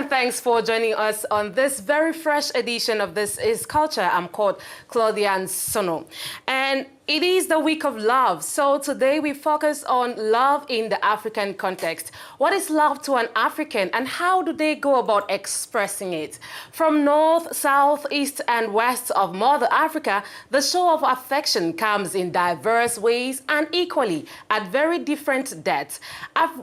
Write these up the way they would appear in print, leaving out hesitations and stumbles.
and thanks for joining us on this very fresh edition of This Is Culture. I'm called Claudia Sono. And it is the week of love, so today we focus on love in the African context. What is love to an African and how do they go about expressing it? From north, south, east and west of Mother Africa, the show of affection comes in diverse ways and equally at very different depths.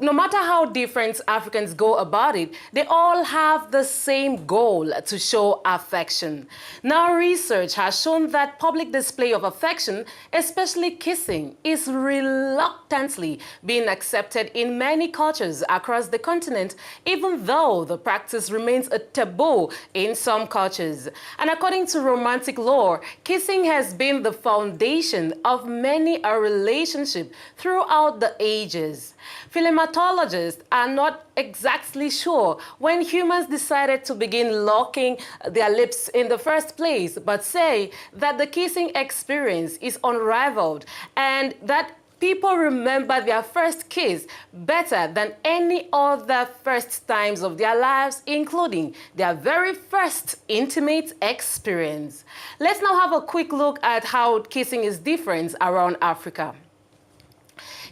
No matter how different Africans go about it, they all have the same goal: to show affection. Now, research has shown that public display of affection, especially kissing, is reluctantly being accepted in many cultures across the continent, even though the practice remains a taboo in some cultures. And according to romantic lore, kissing has been the foundation of many a relationship throughout the ages. Philematologists are not exactly sure when humans decided to begin locking their lips in the first place, but say that the kissing experience is unrivaled and that people remember their first kiss better than any other first times of their lives, including their very first intimate experience. Let's now have a quick look at how kissing is different around Africa.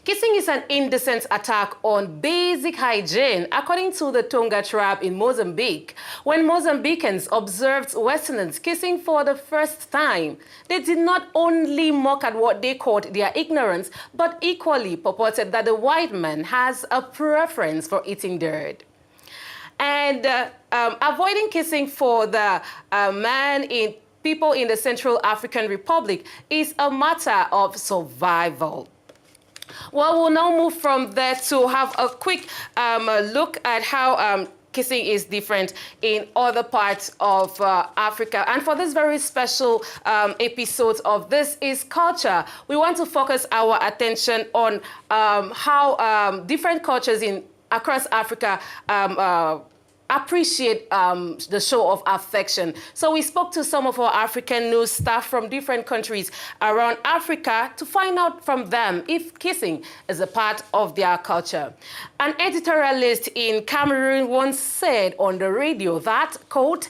Kissing is an indecent attack on basic hygiene, according to the Tonga tribe in Mozambique. When Mozambicans observed Westerners kissing for the first time, they did not only mock at what they called their ignorance, but equally purported that the white man has a preference for eating dirt. And avoiding kissing for the people in the Central African Republic is a matter of survival. Well, we'll now move from there to have a quick look at how kissing is different in other parts of Africa. And for this very special episode of This Is Culture, we want to focus our attention on how different cultures across Africa appreciate the show of affection. So we spoke to some of our Africanews staff from different countries around Africa to find out from them if kissing is a part of their culture. An editorialist in Cameroon once said on the radio that, quote,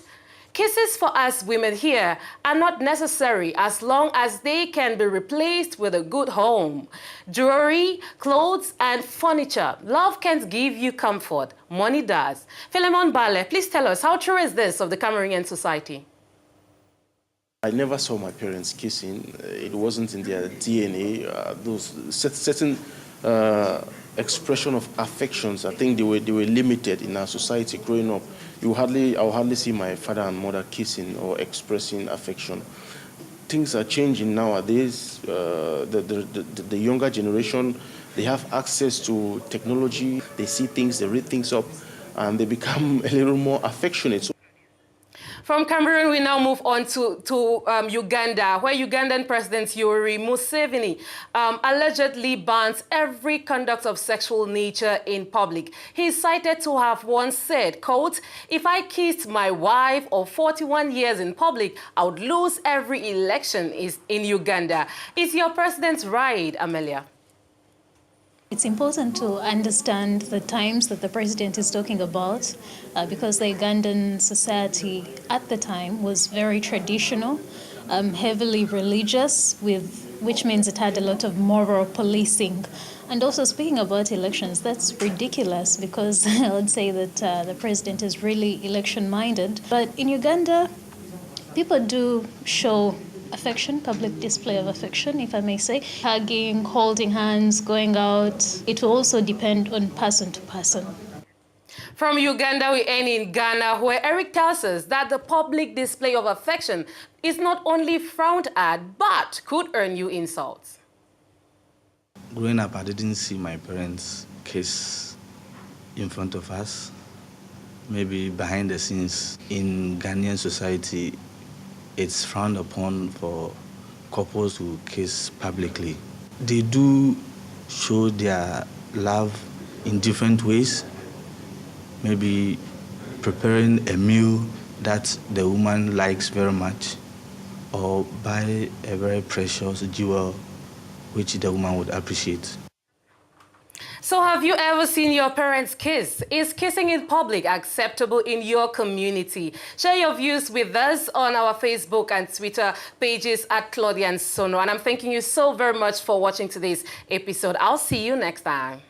"Kisses for us women here are not necessary as long as they can be replaced with a good home. Jewelry, clothes, and furniture. Love can't give you comfort. Money does." Philemon Bale, please tell us, how true is this of the Cameroonian society? I never saw my parents kissing. It wasn't in their DNA. Those certain expression of affections, I think they were limited in our society growing up. I will hardly see my father and mother kissing or expressing affection. Things are changing nowadays. The younger generation, they have access to technology. They see things, they read things up, and they become a little more affectionate. From Cameroon, we now move on to Uganda, where Ugandan President Yoweri Museveni allegedly bans every conduct of sexual nature in public. He is cited to have once said, quote, "If I kissed my wife of 41 years in public, I would lose every election in Uganda." Is your president right, Amelia? It's important to understand the times that the president is talking about because the Ugandan society at the time was very traditional, heavily religious, which means it had a lot of moral policing. And also speaking about elections, that's ridiculous because I would say that the president is really election-minded. But in Uganda, people do show affection, public display of affection, if I may say. Hugging, holding hands, going out. It will also depend on person to person. From Uganda, we end in Ghana, where Eric tells us that the public display of affection is not only frowned at, but could earn you insults. Growing up, I didn't see my parents kiss in front of us. Maybe behind the scenes in Ghanaian society, it's frowned upon for couples who kiss publicly. They do show their love in different ways, maybe preparing a meal that the woman likes very much, or buy a very precious jewel which the woman would appreciate. So have you ever seen your parents kiss? Is kissing in public acceptable in your community? Share your views with us on our Facebook and Twitter pages at Claudia and Sono. And I'm thanking you so very much for watching today's episode. I'll see you next time.